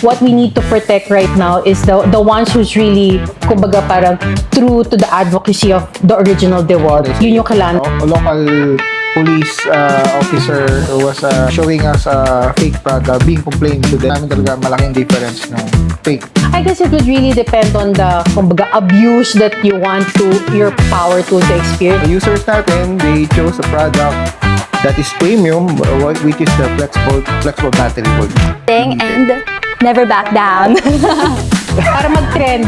what we need to protect right now is the ones who's really, kumbaga parang true to the advocacy of the original DeWalt. Yun yung kailangan. A local police officer was showing us a fake product, being complained to them. Namin talaga malaking difference ng fake. I guess it would really depend on the, kumbaga, abuse that you want your power tool to experience. The users natin, they chose a product that is premium, which is the FlexVolt battery board. And never back down. Para mag-trend.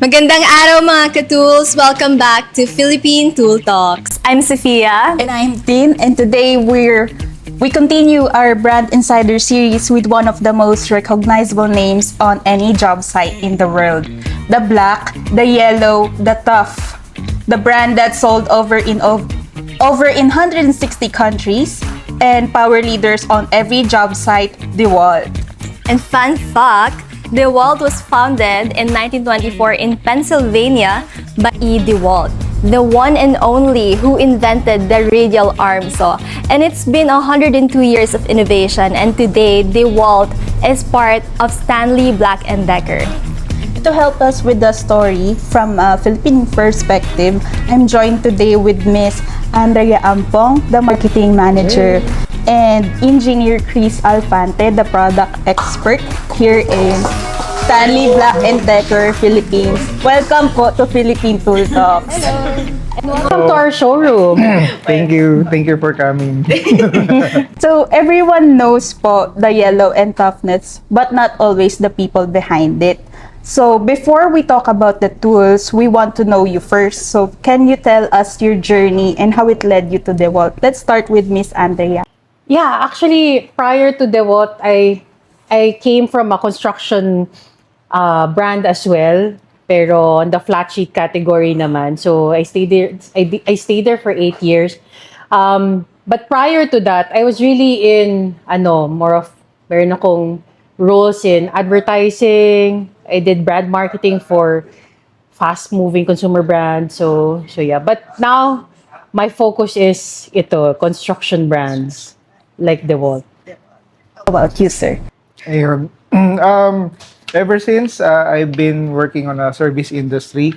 Magandang araw mga ka-tools! Welcome back to Philippine Tool Talks. I'm Sophia. And I'm Tin, and today we continue our Brand Insider series with one of the most recognizable names on any job site in the world. The black, the yellow, the tough. The brand that sold over in 160 countries and power leaders on every job site, DeWalt. And fun fact, DeWalt was founded in 1924 in Pennsylvania by DeWalt, the one and only who invented the radial arm saw. And it's been 102 years of innovation, and today DeWalt is part of Stanley Black Decker. To help us with the story from a Philippine perspective, I'm joined today with Miss Andrea Ampong, the marketing manager, and Engineer Chris Alfante, the product expert here in Stanley Black Decker Philippines. Welcome po to Philippine Tool Talks. And welcome to our showroom. Thank you for coming. So everyone knows po the yellow and toughness, but not always the people behind it. So before we talk about the tools, we want to know you first. So can you tell us your journey and how it led you to DeWalt? Let's start with Miss Andrea. Yeah, actually, prior to DeWalt, I came from a construction brand as well, pero on the flat sheet category naman. So I stayed there. I stayed there for 8 years. But prior to that, I was really in meron akong roles in advertising. I did brand marketing for fast-moving consumer brands. So yeah. But now my focus is construction brands like DeWalt. How about you, sir? Ayun. Ever since I've been working on a service industry.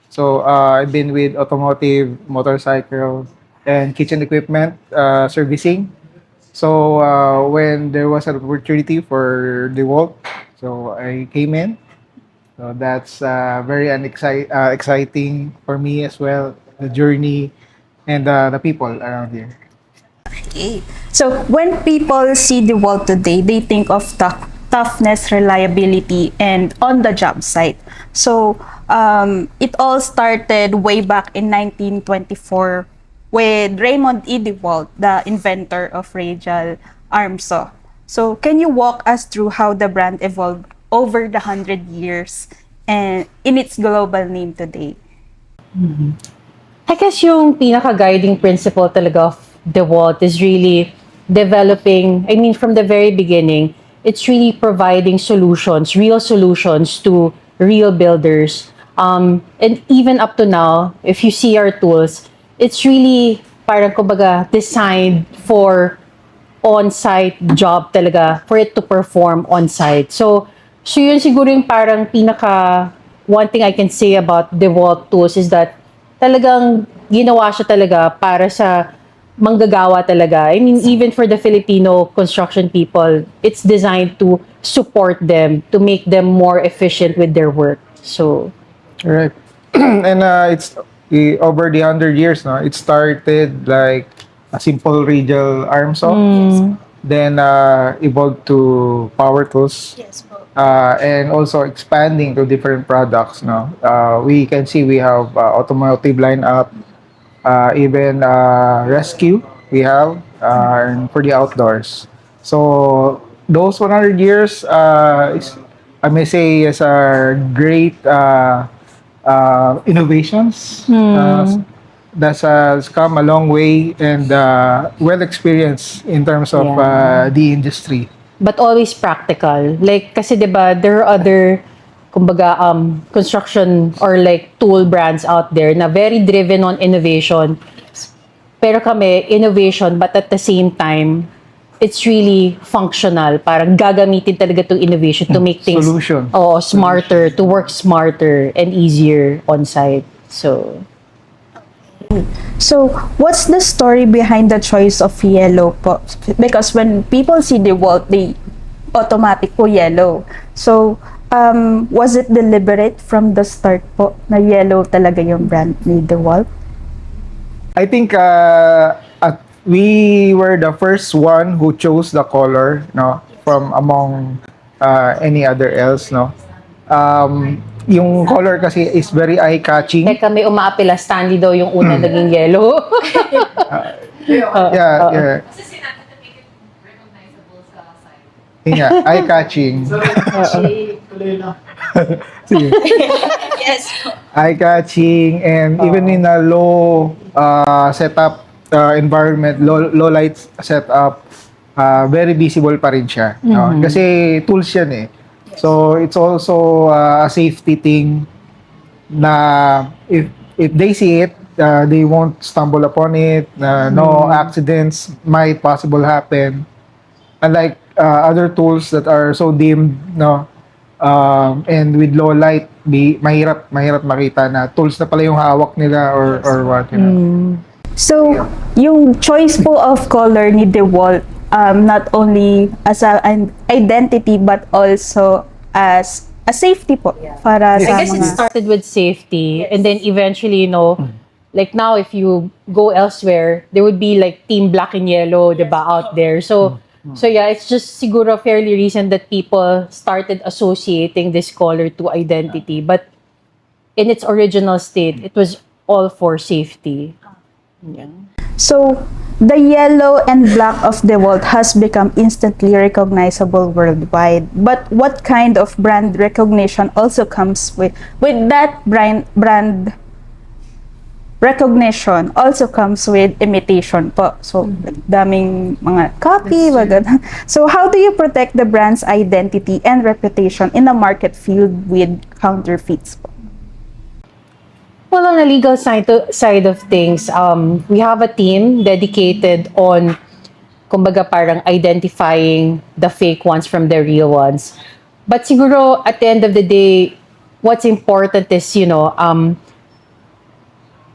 So I've been with automotive, motorcycle, and kitchen equipment servicing. So when there was an opportunity for DeWalt, so I came in. So that's very exciting for me as well, the journey and the people around here. Okay. So when people see DeWalt today, they think of toughness, reliability, and on the job site. So it all started way back in 1924 with Raymond E. DeWalt, the inventor of radial arm saw. So can you walk us through how the brand evolved over the 100 years and in its global name today? I guess yung pinaka-guiding principle talaga of DeWalt is really developing, from the very beginning, it's really providing solutions, real solutions to real builders. And even up to now, if you see our tools, it's really parang kumbaga designed for on-site job talaga, for it to perform on-site. So yun siguro yung parang one thing I can say about DeWalt tools is that talagang ginawa siya talaga para sa manggagawa talaga. Even for the Filipino construction people, it's designed to support them, to make them more efficient with their work. So, Right. And it's over the 100 years now. It started like a simple radial arm saw, then evolved to power tools. Yes. And also expanding to different products now. We can see we have automotive lineup, even rescue we have and for the outdoors. So those 100 years, I may say, is a great innovations. That has come a long way and well experienced in terms of the industry. but always practical. Like, kasi diba, there are other, kumbaga, construction or like tool brands out there na very driven on innovation. Pero kami, innovation, but at the same time, it's really functional. Parang gagamitin talaga itong innovation to make things Solution. smarter, to work smarter and easier on site. So, what's the story behind the choice of yellow po? Because when people see DeWalt, they automatic po yellow. So, was it deliberate from the start po na yellow talaga yung brand ni DeWalt? I think we were the first one who chose the color, no, from among any other else, no. Yung color kasi is very eye-catching. Teka, may umaapila, Stanley daw yung una naging yellow. Yeah. Yun nga, eye-catching. Sige. Yes. Eye-catching, and even in a low setup environment, low light setup, very visible pa rin siya. No? Kasi tools yan eh. So it's also a safety thing na if they see it, they won't stumble upon it. No accidents might possible happen. Unlike other tools that are so dimmed, no, and with low light, mahirap makita na tools na pala yung hawak nila or what, you know. So, yung choice po of color ni DeWalt, not only as an identity but also as a safety po para sa I guess it mga... started with safety, and then eventually, like now, if you go elsewhere, there would be like Team Black and Yellow, diba, out there. So yeah, it's just siguro fairly recent that people started associating this color to identity. But in its original state, it was all for safety. Yeah. So, the yellow and black of DeWalt has become instantly recognizable worldwide. But what kind of brand recognition also comes with that brand recognition also comes with imitation po. So, daming mga copy, ganun. So, how do you protect the brand's identity and reputation in a market filled with counterfeits po? Well, on the legal side of things, we have a team dedicated on, kumbaga, parang identifying the fake ones from the real ones. But siguro, at the end of the day, what's important is,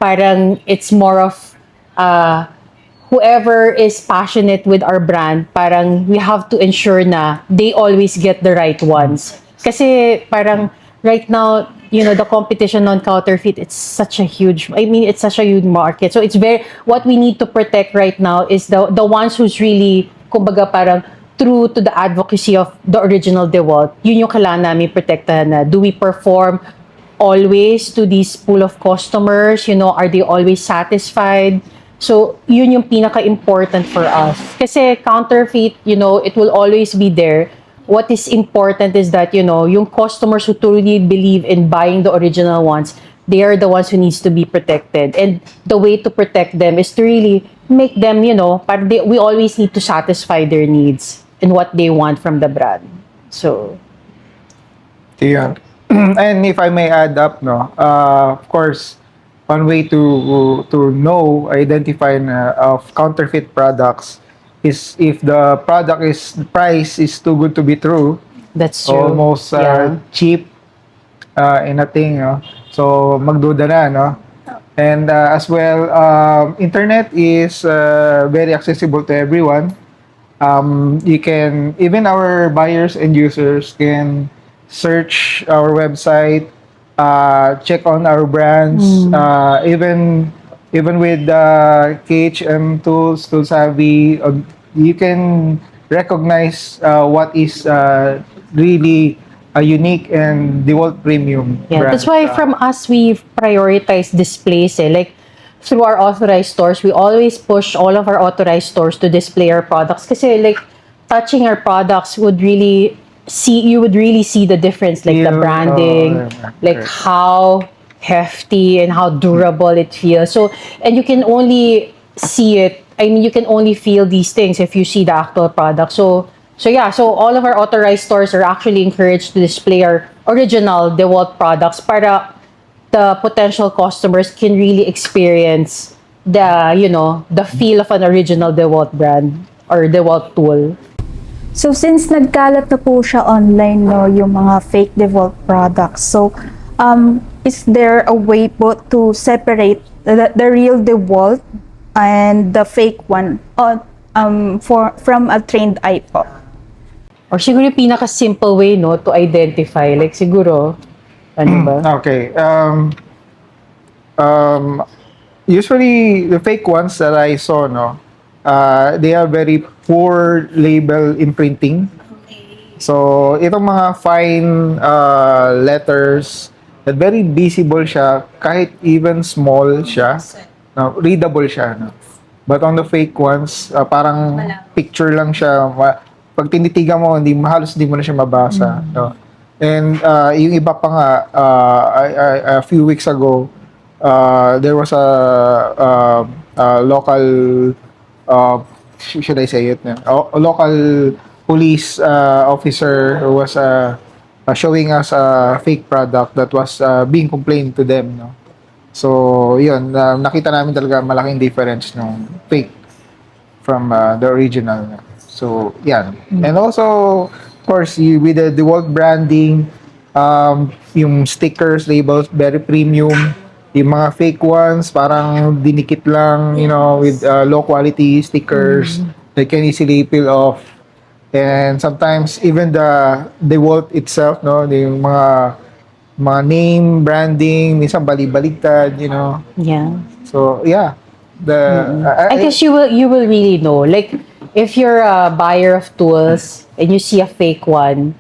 parang it's more of whoever is passionate with our brand, parang we have to ensure na they always get the right ones. Kasi parang right now, the competition on counterfeit, it's such a huge market. So it's what we need to protect right now is the ones who's really, kumbaga, parang true to the advocacy of the original DeWalt. Yun yung kailangan namin protektahan na. Do we perform always to this pool of customers? Are they always satisfied? So, yun yung pinaka-important for us. Kasi counterfeit, it will always be there. What is important is that, yung customers who truly believe in buying the original ones, they are the ones who needs to be protected. And the way to protect them is to really make them, we always need to satisfy their needs and what they want from the brand. So, Yeah. And if I may add up, of course, one way to identify of counterfeit products is if the price is too good to be true. that's true. Almost cheap in a thing, so magduda na, no? And as well, internet is very accessible to everyone. You can, even our buyers and users can search our website, check on our brands, even with KHM tools, 𝗘𝗣𝗜𝗦𝗢𝗗𝗘, you can recognize what is really a unique and DeWalt premium brand. That's why from us, we prioritize displays. Like, through our authorized stores, we always push all of our authorized stores to display our products. Kasi, like, touching our products you would really see the difference, like the branding, like how hefty and how durable it feels. So, and you can only see it, you can only feel these things if you see the actual product. So all of our authorized stores are actually encouraged to display our original DeWalt products para the potential customers can really experience the feel of an original DeWalt brand or DeWalt tool. So since nagkalat na po siya online, no, yung mga fake DeWalt products, so is there a way po to separate the real DeWalt and the fake one from a trained eye po? Or siguro yung pinaka-simple way, no, to identify. Like siguro, ano ba? Okay. Usually, the fake ones that I saw, no, they are very poor label imprinting. So, itong mga fine letters, that very visible siya, kahit even small siya, no, readable siya. No? But on the fake ones, parang picture lang siya. Pag tinitigan mo, halos hindi mo na siya mabasa. No? And yung iba pa nga, a few weeks ago, there was a local, should I say it? A local police officer who was showing us a fake product that was being complained to them. No? So, yun, nakita namin talaga malaking difference ng fake from the original. No? So, yan. And also, of course, with the DeWalt branding, yung stickers, labels, very premium. Yung mga fake ones, parang dinikit lang, you know, with low quality stickers that can easily peel off. And sometimes, even the DeWalt itself, no, yung mga name, branding, minsan bali-baligtad, you know. Yeah. So, yeah. I guess you will really know. Like, if you're a buyer of tools and you see a fake one,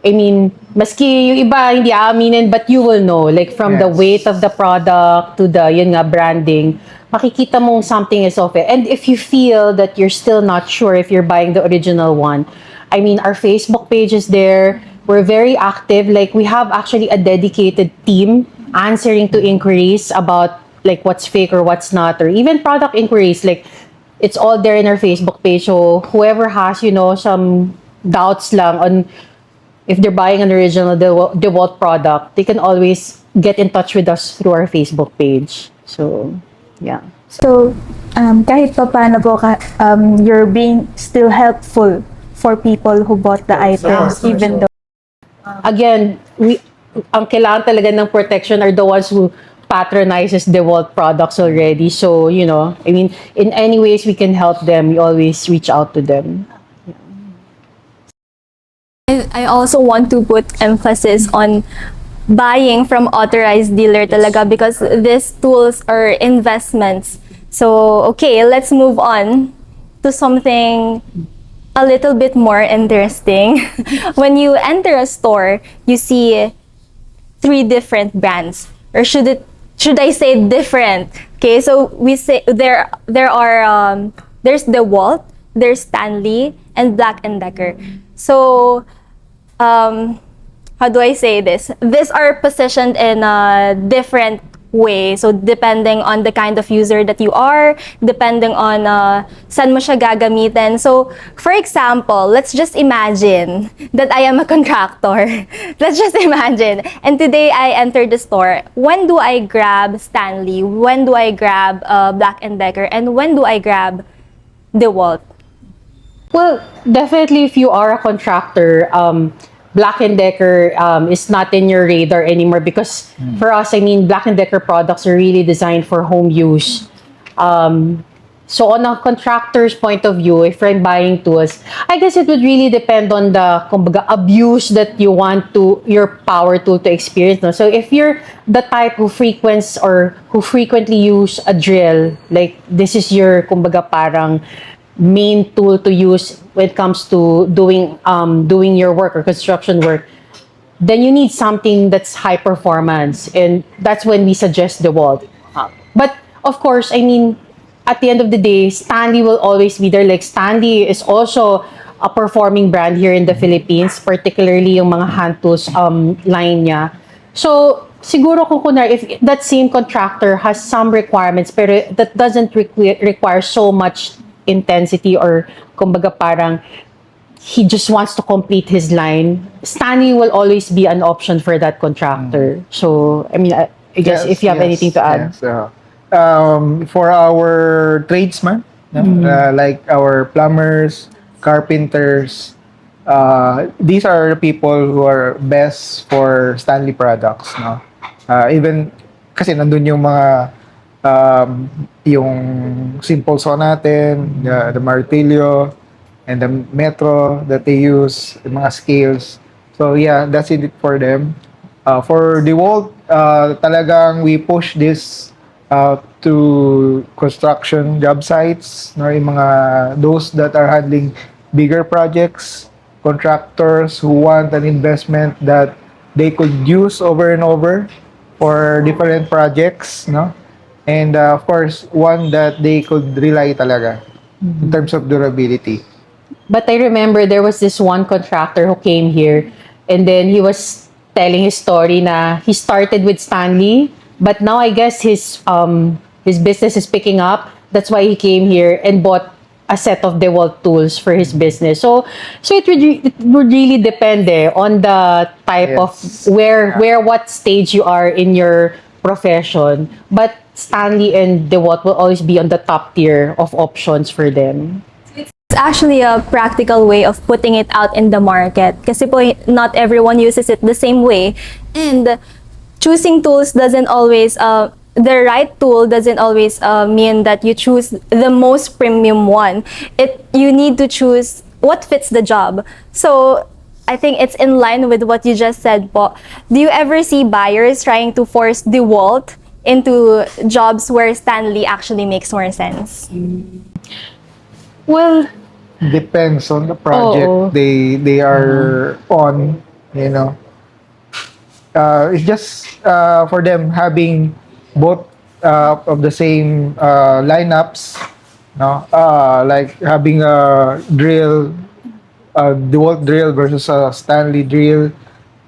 I mean, maski yung iba hindi aaminin, but you will know. Like, from the weight of the product to the, yun nga, branding, makikita mong something is off it. And if you feel that you're still not sure if you're buying the original one, I mean, our Facebook page is there. We're very active. Like, we have actually a dedicated team answering to inquiries about, like, what's fake or what's not, or even product inquiries. Like, it's all there in our Facebook page. So whoever has, you know, some doubts lang on if they're buying an original DeWalt product, they can always get in touch with us through our Facebook page. So, yeah. So, kahit pa paano po, you're being still helpful for people who bought the items, even though... Again, ang kailangan talaga ng protection are the ones who patronizes DeWalt products already. So, you know, I mean, in any ways we can help them, we always reach out to them. I also want to put emphasis on buying from authorized dealer talaga, because these tools are investments. So, okay, let's move on to something a little bit more interesting. When you enter a store, you see 3 different brands, or should I say different? Okay, so we say there's DeWalt, there's Stanley, and Black Decker. So, how do I say this? These are positioned in a different way. So, depending on the kind of user that you are, depending on saan mo siya gagamitin. So, for example, let's just imagine that I am a contractor. Let's just imagine. And today, I entered the store. When do I grab Stanley? When do I grab Black Decker? And when do I grab DeWalt? Well, definitely if you are a contractor, Black Decker is not in your radar anymore, because for us, I mean, Black Decker products are really designed for home use. So on a contractor's point of view, if I'm buying tools, I guess it would really depend on the kumbaga, abuse that you want your power tool to experience. No? So if you're the type who frequently use a drill, like this is your kumbaga parang main tool to use when it comes to doing your work or construction work, then you need something that's high performance, and that's when we suggest DeWalt. But of course, I mean, at the end of the day, Stanley will always be there. Like, Stanley is also a performing brand here in the Philippines, particularly yung mga hand tools line niya. So, siguro kung kunwari, if that same contractor has some requirements, pero that doesn't require so much intensity, or kumbaga parang he just wants to complete his line, Stanley will always be an option for that contractor. So, I mean, I guess if you have anything to add. Yes. For our tradesman, no? Like our plumbers, carpenters. These are people who are best for Stanley products, no? Even kasi nandun yung mga yung simple saw natin, the martilyo, and the metro that they use, the mga scales. So yeah, that's it for them. For DeWalt, talagang we push this to construction job sites, no, yung mga those that are handling bigger projects, contractors who want an investment that they could use over and over for different projects, no? And of course, one that they could rely talaga in terms of durability. But I remember there was this one contractor who came here and then he was telling his story na he started with Stanley, but now I guess his business is picking up. That's why he came here and bought a set of DeWalt tools for his business. So it would really depend on the type of Yes. where what stage you are in your profession. But Stanley and DeWalt will always be on the top tier of options for them. It's actually a practical way of putting it out in the market kasi po not everyone uses it the same way, and choosing tools doesn't always the right tool doesn't always mean that you choose the most premium one. You need to choose what fits the job. So I think it's in line with what you just said po. Do you ever see buyers trying to force DeWalt into jobs where Stanley actually makes more sense? Well, Depends on the project Oo. they are on, you know. It's just for them having both of the same lineups, no? Like having a drill, DeWalt drill versus a Stanley drill.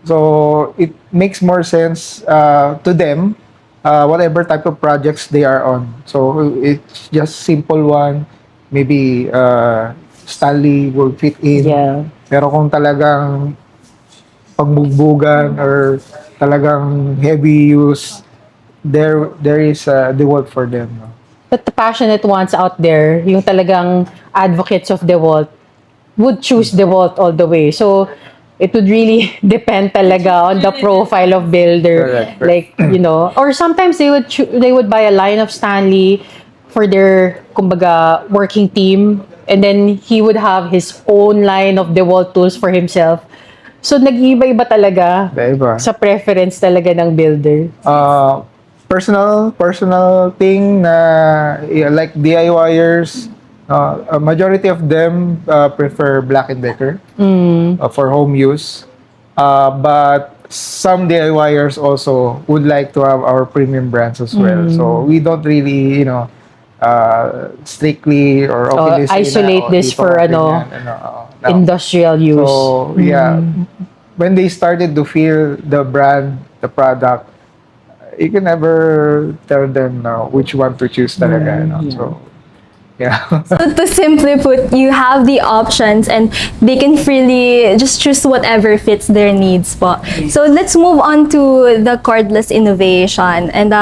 So it makes more sense to them, whatever type of projects they are on. So it's just simple one, maybe Stanley will fit in. yeah. Pero kung talagang pagbugbugan or talagang heavy use, there is a DeWalt for them. No? But the passionate ones out there, yung talagang advocates of DeWalt, would choose DeWalt all the way. So, it would really depend talaga on the profile of builder. Correct. Like, or sometimes they would buy a line of Stanley for their, kumbaga, working team. And then, he would have his own line of DeWalt tools for himself. So, nag-iiba-iba talaga Iba. sa preference talaga ng builder. Personal thing na like DIYers, a majority of them prefer Black Decker for home use. But some DIYers also would like to have our premium brands as well. So we don't really, strictly or okay, isolate this for industrial use. So yeah, when they started to feel the brand, the product, you can never tell them which one to choose talaga. So yeah. So to simply put, you have the options and they can freely just choose whatever fits their needs po. So let's move on to the cordless innovation. And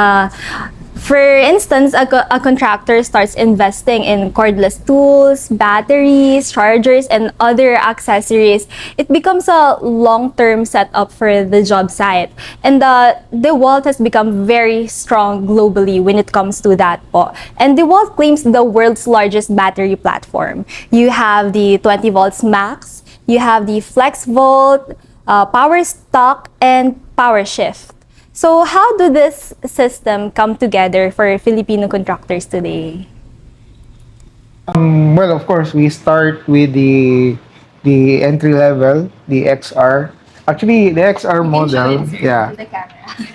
for instance, a contractor starts investing in cordless tools, batteries, chargers, and other accessories. It becomes a long-term setup for the job site. And DeWalt has become very strong globally when it comes to that po. And DeWalt claims the world's largest battery platform. You have the 20 volts max, you have the FlexVolt, PowerStack, and PowerShift. So how do this system come together for Filipino contractors today? Well, of course, we start with the entry level, the XR. Actually, the XR model, yeah.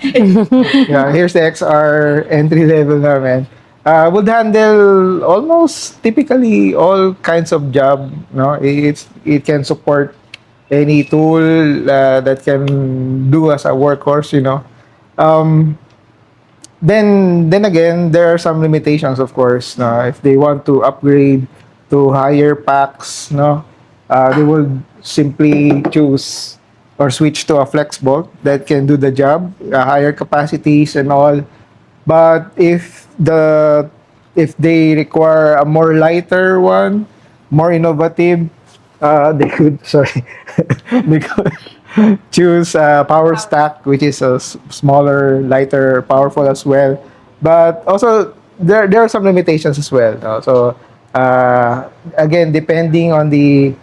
Yeah, here's the XR entry level namin. Would handle almost typically all kinds of job. No, it can support any tool that can do as a workhorse. Then again, there are some limitations, of course. If they want to upgrade to higher packs, they will simply choose or switch to a FlexVolt that can do the job, higher capacities and all. But if the if they require a more lighter one, more innovative, they could sorry, they could choose PowerStack, which is a smaller, lighter, powerful as well. But also there are some limitations as well. No? So again, depending on the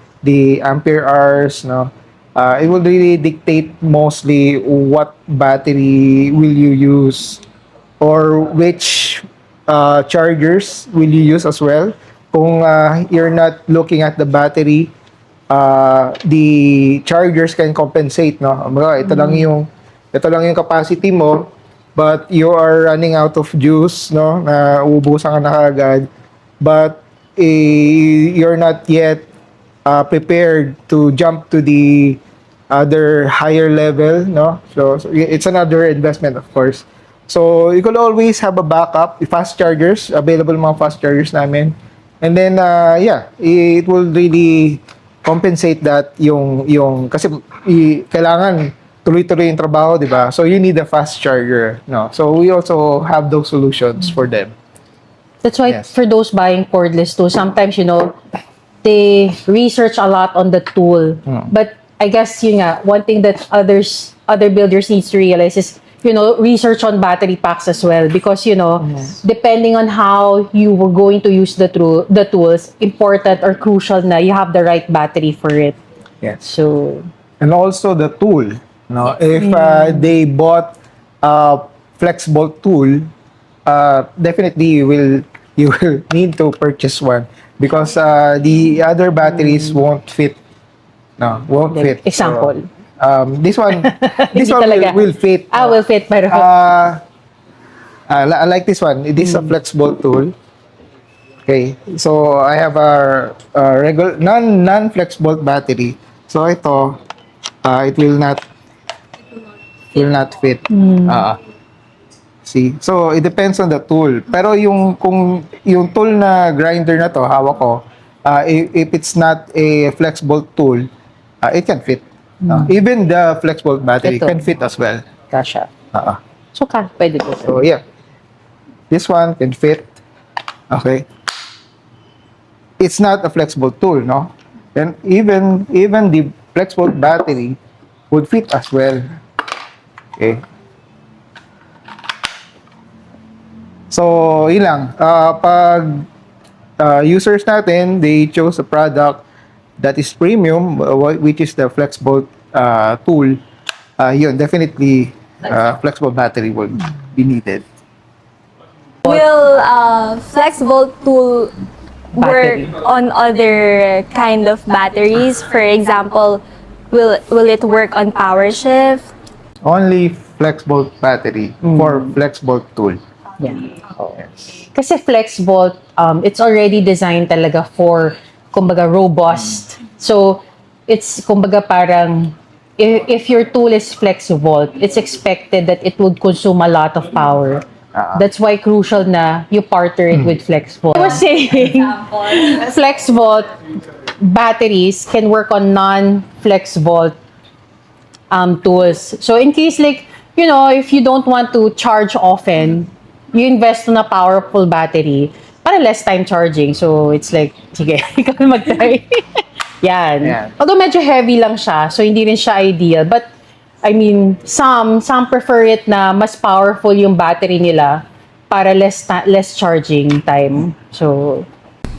ampere hours, no, it will really dictate mostly what battery will you use or which chargers will you use as well. Kung you're not looking at the battery, the chargers can compensate, no? Ito lang yung capacity mo, but you are running out of juice, no? Na uubusan ka na kaagad. But you're not yet prepared to jump to the other higher level, no? So it's another investment, of course. So you could always have a backup, fast chargers, available mga fast chargers namin. And then yeah, it will really compensate that yung kasi kailangan tuloy-tuloy yung trabaho, di ba? So you need a fast charger, no? So we also have those solutions for them. That's why Yes. for those buying cordless too, sometimes, you know, they research a lot on the tool. But I guess, yun nga, one thing that other builders needs to realize is, you know, research on battery packs as well. Because, you know, depending on how you were going to use the tools, important or crucial na you have the right battery for it. Yes. So, And also the tool, no? If they bought a FlexVolt tool, definitely you will need to purchase one because the other batteries won't fit. No, won't like, fit. example. So, this one Hindi talaga. will fit. Will fit, pero I like this one. It is a FlexVolt tool. Okay, so I have a regular non-FlexVolt battery. So ito, it will not fit. See, so it depends on the tool. Pero kung yung tool na grinder na to hawak ko, if it's not a FlexVolt tool, it can fit. Even the FlexVolt battery Ito. can fit as well. kasha. So, pwede po. So yeah, this one can fit. Okay, it's not a FlexVolt tool, no? And even the FlexVolt battery would fit as well. Okay. So, yun lang. Pag users natin, they chose a product that is premium, which is the FlexVolt tool, yun, definitely, FlexVolt battery will be needed. Will FlexVolt tool work Battery. on other kind of batteries? For example, will it work on PowerShift? Only FlexVolt battery for FlexVolt tool. Yeah. Yes. Kasi FlexVolt, it's already designed talaga for, kumbaga, robust. So, it's, kumbaga, parang, if your tool is FlexVolt, it's expected that it would consume a lot of power. That's why crucial na you partner it with FlexVolt. I was saying, FlexVolt batteries can work on non-FlexVolt tools. So, in case, like, you know, if you don't want to charge often, you invest in a powerful battery para less time charging. So, it's like, sige, ikaw na mag-try. Yan. Yan. Although medyo heavy lang siya, so hindi rin siya ideal. But, I mean, some prefer it na mas powerful yung battery nila para less charging time. So,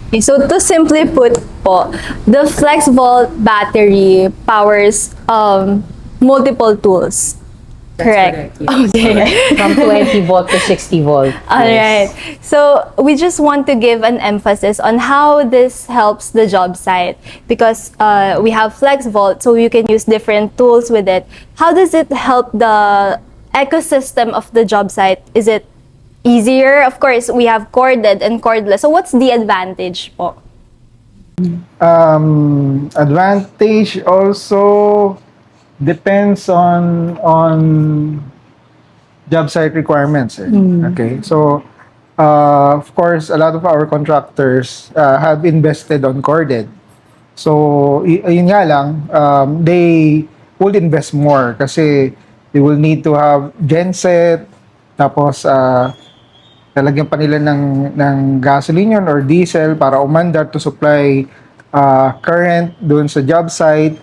Okay, so to simply put po, the FlexVolt battery powers multiple tools. Correct. Okay. from 20 volt to 60 volt. All right. So we just want to give an emphasis on how this helps the job site because we have FlexVolt, so you can use different tools with it. How does it help the ecosystem of the job site? Is it easier? Of course, we have corded and cordless. So what's the advantage po? Advantage also depends on job site requirements. Okay, so of course, a lot of our contractors have invested on corded. So yun nga lang, they will invest more kasi they will need to have genset, tapos lalagyan pa nila ng gasoline yun or diesel para umandar to supply current doon sa job site.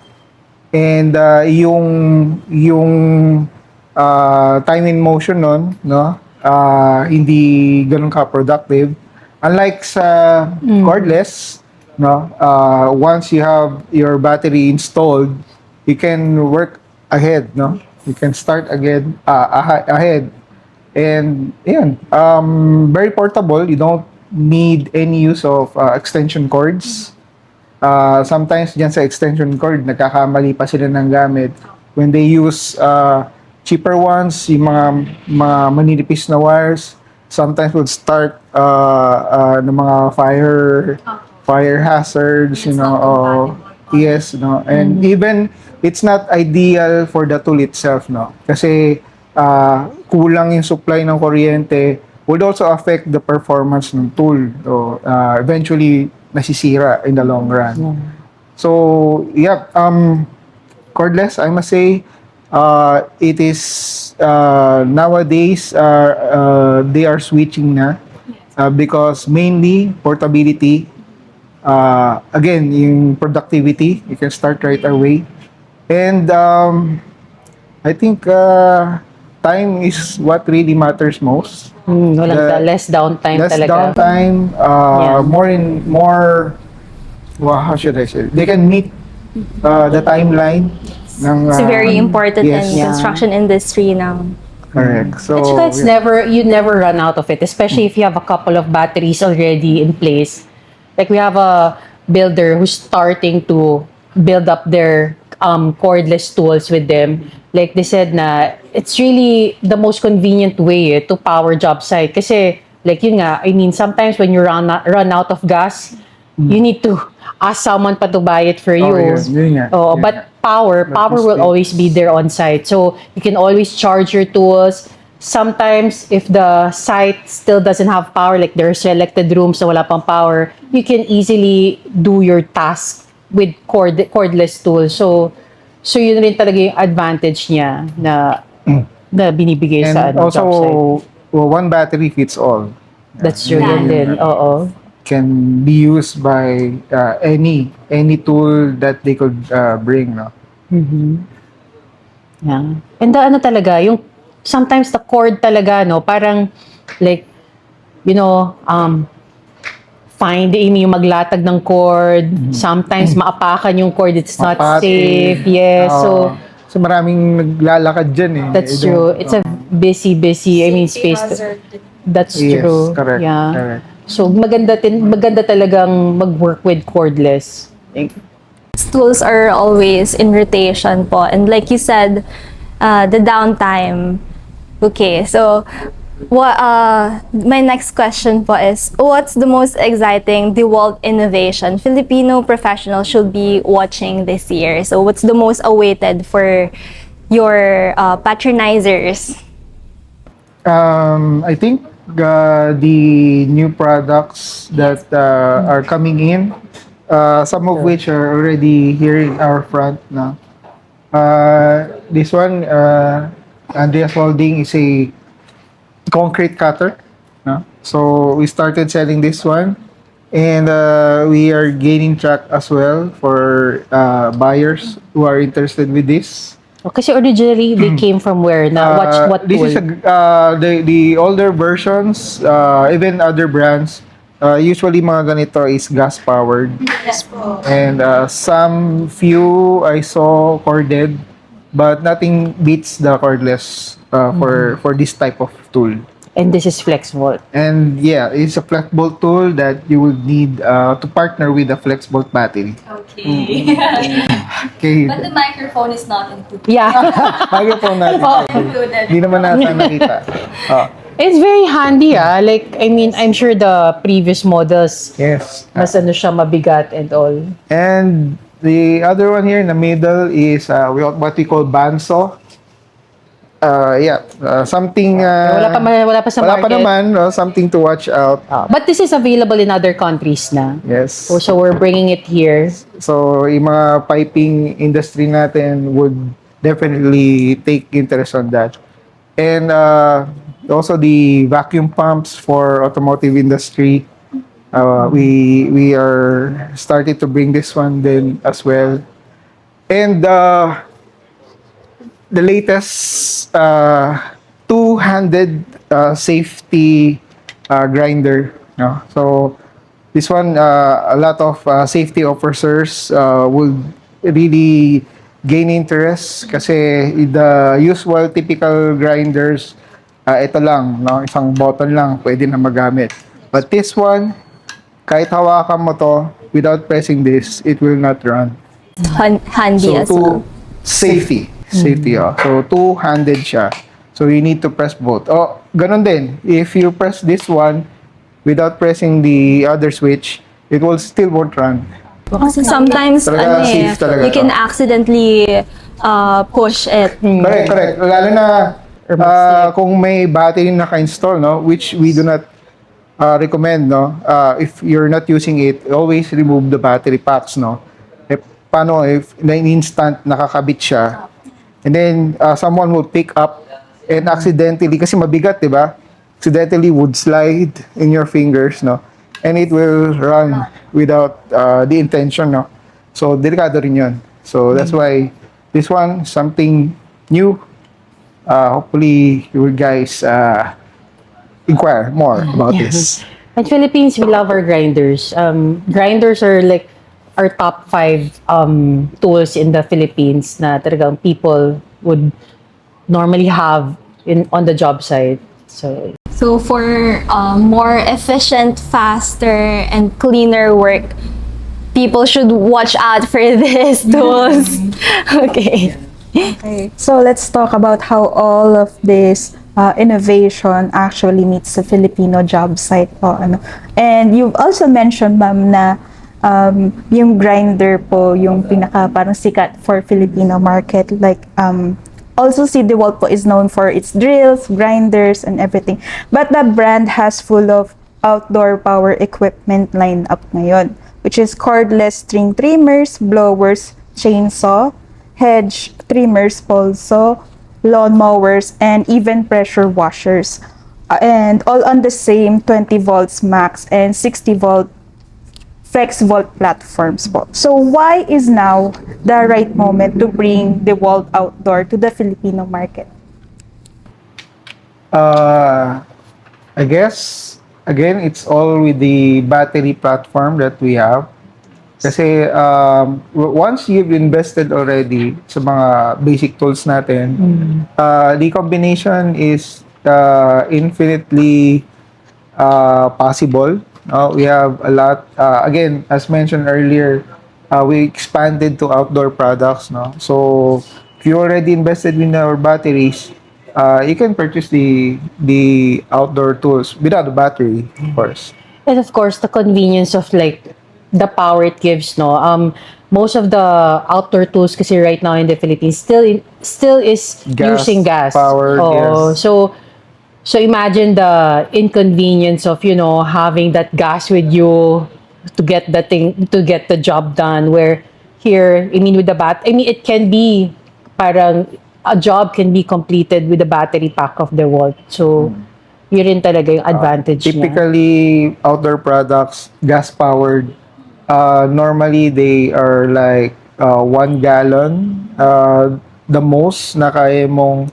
And yung time in motion nun, no, hindi ganun ka-productive. Unlike sa cordless, no, once you have your battery installed, you can work ahead, no? You can start again ahead. And yun, very portable. You don't need any use of extension cords. Sometimes dyan sa extension cord, nagkakamali pa sila ng gamit. When they use cheaper ones, yung mga maninipis na wires, sometimes would start ng mga fire hazards, you know, yes, no. And even it's not ideal for the tool itself, no. Kasi kulang yung supply ng kuryente would also affect the performance ng tool. So, eventually nasisira in the long run. So, yeah, cordless, I must say, it is nowadays they are switching na because mainly portability, again, yung productivity, you can start right away. And I think time is what really matters most. Less downtime Less talaga. downtime, more, well, how should I say? They can meet the timeline. Ng, It's very important yes. in construction industry now. Correct. So, At saka it's you never run out of it, especially if you have a couple of batteries already in place. Like we have a builder who's starting to build up their cordless tools with them. Like they said na it's really the most convenient way to power job site. Kasi like yun nga, I mean sometimes when you run out of gas, you need to ask someone pa to buy it for you. yun nga. Oh, Yun but nga. power will But always be there on site. So you can always charge your tools. Sometimes if the site still doesn't have power, like there are selected rooms na wala pang power, you can easily do your task with cordless tools. So yun rin talaga yung advantage niya na binibigay sa And job site. also, one battery fits all. That's true yun din. Oo. Can be used by any tool that they could bring, no? Yeah. And ano talaga, yung sometimes the cord talaga, no, parang like, you know, yung maglatag ng cord. Sometimes maapakan yung cord, it's not Mapati. safe. Yes. So maraming naglalakad dyan eh. that's They true. don't- It's a busy, I mean, space. That's Yes, true. correct, Yeah. correct. So maganda talagang mag-work with cordless. Tools are always in rotation po. And like you said, the downtime. Okay, so my next question po is, what's the most exciting DeWalt innovation Filipino professionals should be watching this year? So what's the most awaited for your patronizers? I think the new products that are coming in, some of which are already here in our front now. This one, Andrea's Holding, is a concrete cutter. No? So we started selling this one, and we are gaining track as well for buyers who are interested with this. Kasi originally they came from where? Na what This tool? is the older versions, even other brands. Usually mga ganito is gas powered. And some few I saw corded, but nothing beats the cordless for this type of tool. And this is FlexVolt. And yeah, it's a FlexVolt tool that you would need to partner with a FlexVolt battery. Okay. Okay. But the microphone is not included. Yeah. Microphone natin. Included. Hindi naman natin nakita. It's very handy, Like, I mean, I'm sure the previous models, Yes. mas ano siya, mabigat and all. And the other one here in the middle is what we call bandsaw. Something. Wala pa sa Wala pa market. naman, no? Something to watch out. But this is available in other countries na. Yes. So we're bringing it here. So, yung mga piping industry natin would definitely take interest on that. And Also the vacuum pumps for automotive industry. We are started to bring this one then as well. And the latest two-handed safety grinder. No? So this one, a lot of safety officers will really gain interest kasi the usual typical grinders, ito lang, no? Isang button lang, pwede na magamit. But this one, kahit hawakan mo to, without pressing this, it will not run. Handy So, as well. safety. Safety, oh. So, two-handed siya. So, you need to press both. Oh, ganun din. If you press this one, without pressing the other switch, it will still won't run. Sometimes, Talaga safe talaga you can to. accidentally push it. Correct, correct. Lalo na kung may battery na naka-install, no? Which we do not recommend, no? If you're not using it, always remove the battery packs, no? Eh, paano if na instant nakakabit siya, and then someone will pick up and accidentally, kasi mabigat, di ba? Accidentally would slide in your fingers, no? And it will run without the intention, no? So, delikado rin yun. So, that's why this one, something new. Hopefully, you guys inquire more about this. In Philippines, we love our grinders. Grinders are like our top 5 tools in the Philippines na talagang people would normally have on the job site. So for more efficient, faster, and cleaner work, people should watch out for these tools. Okay. Okay, so let's talk about how all of this innovation actually meets the Filipino job site po. Ano. And you've also mentioned, ma'am, na yung grinder po, yung pinaka parang sikat for Filipino market. Like, also si DeWalt po is known for its drills, grinders, and everything. But the brand has full of outdoor power equipment lined up ngayon, which is cordless string trimmers, blowers, chainsaw, hedge trimmers also, lawn mowers, and even pressure washers. And all on the same 20 volts max and 60 volt FlexVolt platforms po. So why is now the right moment to bring DeWalt outdoor to the Filipino market? I guess, again, it's all with the battery platform that we have. Kasi once you've invested already sa mga basic tools natin, the combination is infinitely possible. We have a lot, again, as mentioned earlier, we expanded to outdoor products. No? So, if you already invested in our batteries, you can purchase the outdoor tools without the battery, of course. And of course, the convenience of like the power it gives, no. Most of the outdoor tools kasi right now in the Philippines still is Gas using gas. powered, Oh, yes. so imagine the inconvenience of, having that gas with you to get the job done. Where here, I mean, it can be parang a job can be completed with the battery pack of DeWalt. So, yun rin talaga yung advantage niya. Typically, outdoor products, gas-powered, normally they are like 1 gallon. The most na kaya mong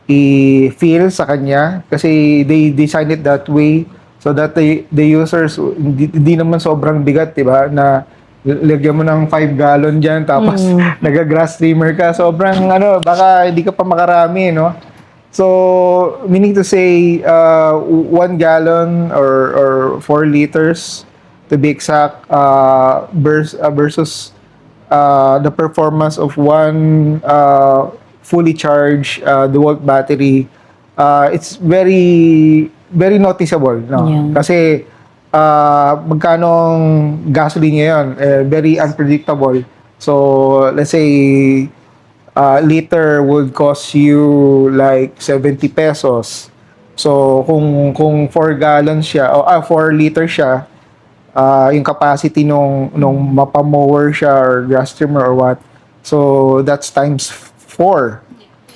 i-feel sa kanya kasi they design it that way so that the users, hindi naman sobrang bigat, diba? Na lagyan mo ng 5 gallon dyan tapos nag-grass trimmer ka. Sobrang baka hindi ka pa makarami, no? So, meaning to say, 1 gallon or 4 liters to be exact, versus the performance of one fully charged DeWalt battery, it's very, very noticeable. No? Yeah. Kasi, magkanong gasoline ngayon, very unpredictable. So, let's say, liter would cost you like 70 pesos. So, kung 4 gallons siya, o 4 liter siya, yung capacity nung mapamower siya or grass trimmer or what. So, that's times 4,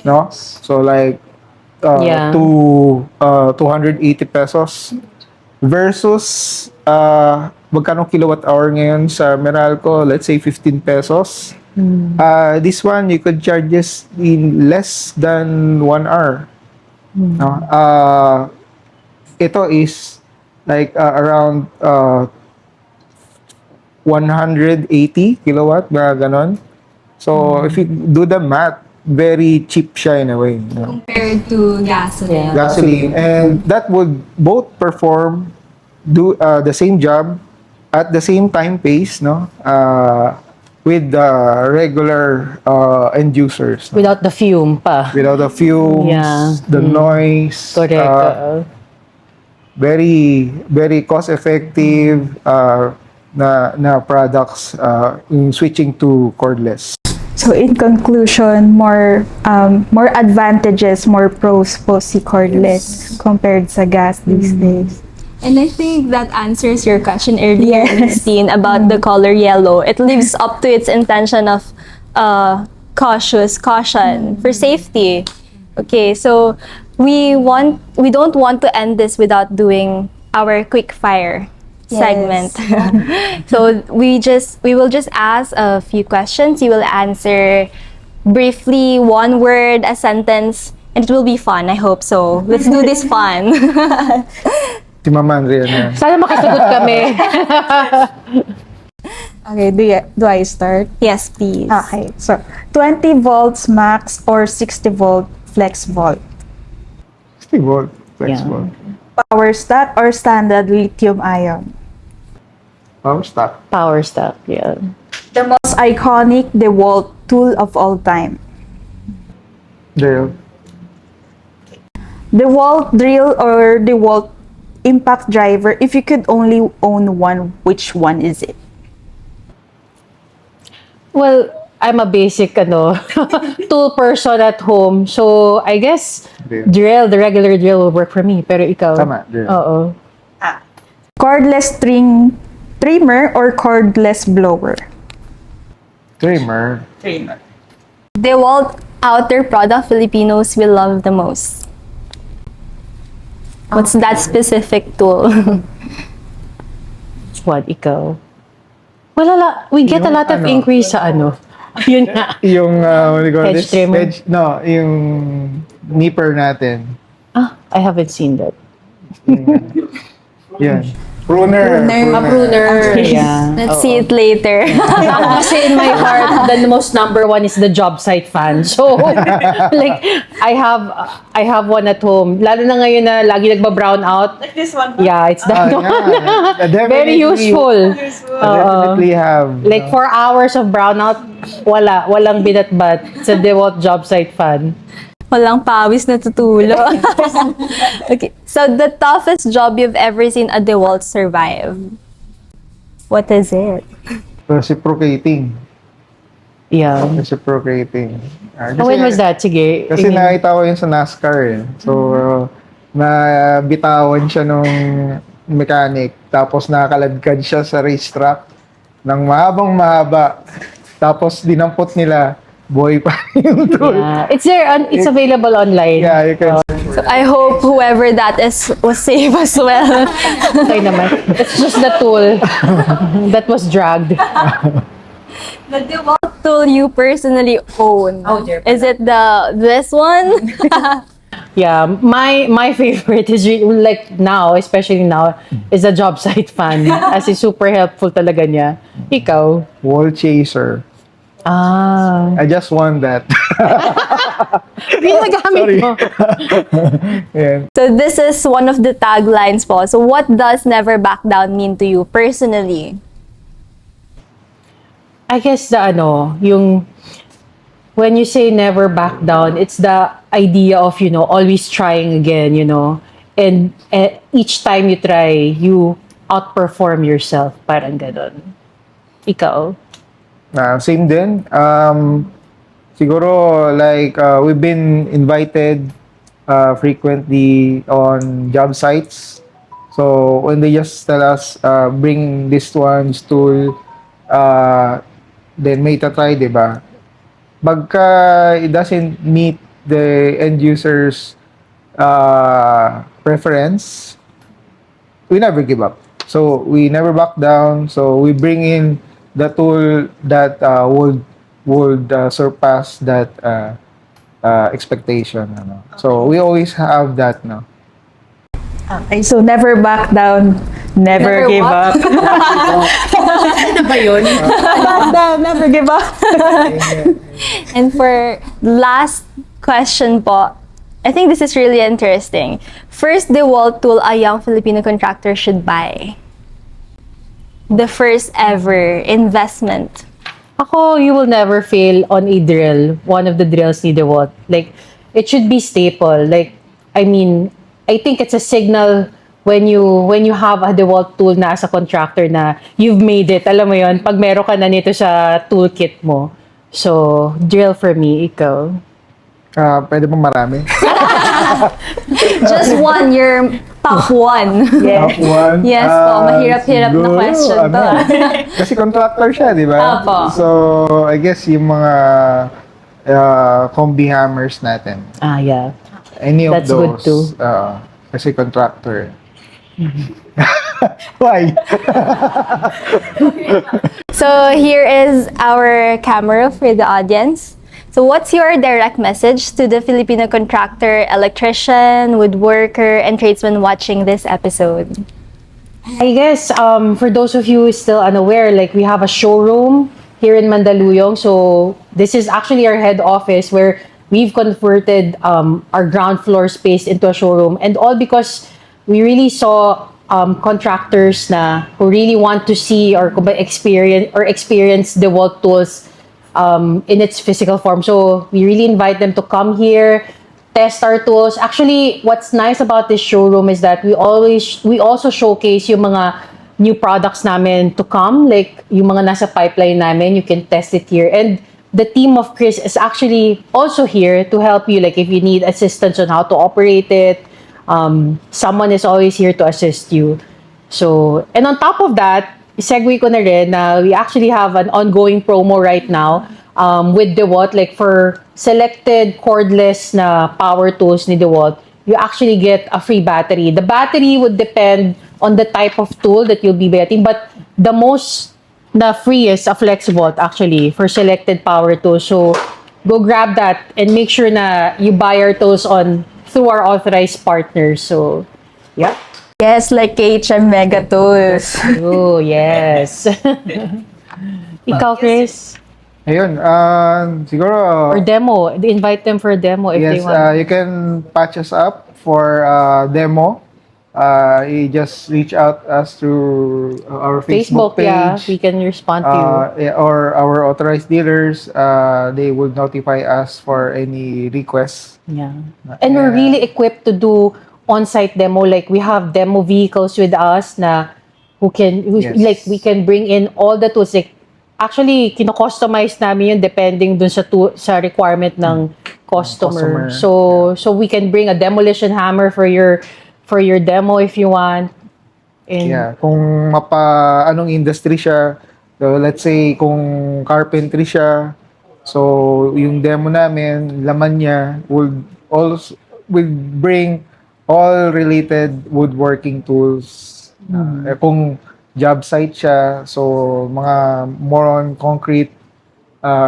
no? So, like, Yeah. to 280 pesos versus magkano kilowatt hour ngayon sa Meralco, let's say 15 pesos. This one you could charge this in less than 1 hour. No? Ito is like around 180 kilowatt, mga ganon. So if you do the math, very cheap siya in a way. No? Compared to gasoline. Gasoline, and that would both perform do the same job at the same time pace, no, with the regular end users, no? Without the fume pa. Without the fumes, Yeah. the noise. Correct. Very very cost effective na products in switching to cordless. So in conclusion, more advantages, more pros po si cordless compared sa gas these days. And I think that answers your question earlier, Yes. Christine, about the color yellow. It lives up to its intention of caution for safety. Okay, so we don't want to end this without doing our quick fire segment. So we will just ask a few questions. You will answer briefly, one word, a sentence, and it will be fun. I hope so. Let's do this fun. Si Mama Andrea na. Sana makasagot kami. Okay, do I start? Yes, please. Okay, so 20 volts max or 60 volt FlexVolt? 60 volt, FlexVolt. PowerStack or standard lithium ion? PowerStack. PowerStack, yeah. The most iconic DeWalt tool of all time? Drill. DeWalt drill or DeWalt impact driver? If you could only own one, which one is it? Well, I'm a basic tool person at home. So, I guess Drill. the regular drill will work for me. Pero ikaw? Tama, drill. Oo. Cordless trimmer or cordless blower? Trimmer. DeWalt outer product Filipinos will love the most. What's that specific tool? What, ikaw? Well, we get a Yung lot of ano? increase sa Yun nga. Yung, what do you call Hedge this? trimmer? No, yung nipper natin. I haven't seen that. Yan. Pruner. A pruner. Yeah. Let's see it later. Ako kasi in my heart, the most number one is the job site fan. So, like, I have one at home. Lalo na ngayon na lagi nagba-brown out. Like this one? Yeah, it's that one. Very useful. Definitely have. Like 4 hours of brownout, walang binatbat sa DeWalt job site fan. Walang pawis na tutulo. Okay. So, the toughest job you've ever seen a DeWalt survive? What is it? Reciprocating. Yeah. Reciprocating. When was that? Sige. Kasi nakita ko yun sa NASCAR eh. So, nabitawan siya nung mechanic. Tapos nakaladkad siya sa racetrack ng mahaba. Tapos dinampot nila. Boy pa yung tool. Yeah. It's there. It's available online. Yeah, you can So, I hope whoever that is was safe as well. Okay naman. It's just the tool that was dragged. The DeWalt tool you personally own. Oh, dear. Is it this one? Yeah, my favorite is like now, especially now, is a job site fan. As in super helpful talaga niya. Ikaw? wall chaser. I just won that. Hindi nagamit mo. Yan. So this is one of the taglines po. So what does never back down mean to you personally? I guess yung when you say never back down, it's the idea of, always trying again, and each time you try, you outperform yourself. Parang ganon. Ikaw? Same din. Siguro like we've been invited frequently on job sites. So when they just tell us bring this one's tool, then may tatry, diba? Pagka it doesn't meet the end user's preference, we never give up. So we never back down. So we bring in the tool that would surpass that expectation. Ano. So we always have that. No. Okay, so never back down, never give what? up. Ano ba yun? Back down, never give up. And for last question po, I think this is really interesting. First DeWalt tool a young Filipino contractor should buy. The first ever investment. Ako, you will never fail on a drill. One of the drills ni DeWalt. Like, it should be staple. Like, I mean, I think it's a signal when you have a DeWalt tool na as a contractor na you've made it. Alam mo yon, pag meron ka na nito sa toolkit mo. So, drill for me, ikaw. Pwede bang marami? Just one, your top one. Top one? Yes po, mahirap-hirap na siguro, question to. Kasi contractor siya, di ba? Opo. So, I guess yung mga combi hammers natin. Ah, yeah. Any of That's good those. too. Kasi contractor. Why? So here is our camera for the audience. So what's your direct message to the Filipino contractor, electrician, woodworker, and tradesman watching this episode? I guess for those of you who is still unaware, like we have a showroom here in Mandaluyong. So this is actually our head office where we've converted our ground floor space into a showroom, and all because we really saw contractors na who really want to see or experience DeWalt tools in its physical form. So we really invite them to come here, test our tools. Actually, what's nice about this showroom is that we also showcase yung mga new products namin to come, like yung mga nasa pipeline namin, you can test it here. And the team of Chris is actually also here to help you, like if you need assistance on how to operate it, someone is always here to assist you. So, and on top of that, segue ko na rin na we actually have an ongoing promo right now with DeWalt. Like for selected cordless na power tools ni DeWalt, you actually get a free battery. The battery would depend on the type of tool that you'll be getting, but the most na free is a FlexVolt actually for selected power tools. So go grab that and make sure na you buy our tools through our authorized partners. So, yeah. Yes, like KHM Megatools. Oh, yes. Ikaw, Chris? Ayun, siguro... Or demo. Invite them for a demo if they Yes, want. you can patch us up for demo. You just reach out us through our Facebook page. Yeah, we can respond to you. Or our authorized dealers, they will notify us for any requests. Yeah. And we're really equipped to do on-site demo. Like we have demo vehicles with us na Yes. like we can bring in all the tools. Like actually kino-customize namin yun depending dun sa requirement ng customer. So we can bring a demolition hammer for your demo if you want. And Yeah, kung anong industry siya, so let's say kung carpentry siya, so yung demo namin, laman niya will bring all related woodworking tools. Kung job site siya, so mga more on concrete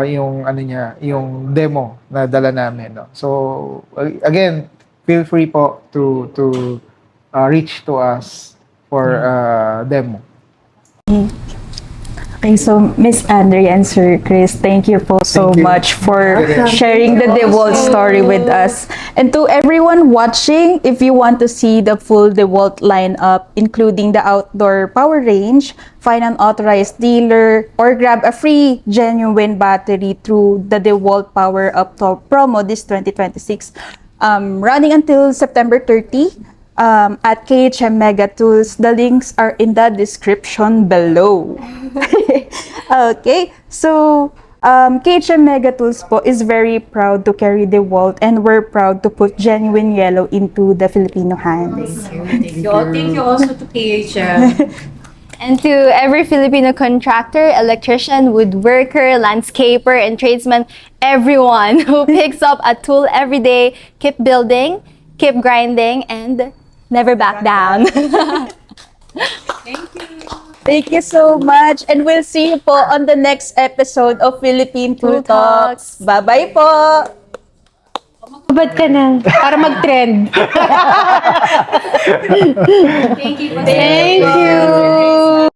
yung yung demo na dala namin, no. So again, feel free po to reach to us for demo. Okay, so Miss Andrea and Sir Chris, thank you po so Thank you. much for sharing the DeWalt story with us. And to everyone watching, if you want to see the full DeWalt lineup, including the outdoor power range, find an authorized dealer, or grab a free genuine battery through the DeWalt Power Up promo this 2026, running until September 30. At KHM Megatools. The links are in the description below. Okay, so KHM Megatools po is very proud to carry DeWalt, and we're proud to put genuine yellow into the Filipino hands. Thank you also to PHM. And to every Filipino contractor, electrician, woodworker, landscaper, and tradesman, everyone who picks up a tool every day, keep building, keep grinding, and never back down. Thank you so much. And we'll see you po on the next episode of Philippine Tool Tool Talks. Talks. Bye-bye po! Babad ka na para mag-trend. Thank you. Thank you.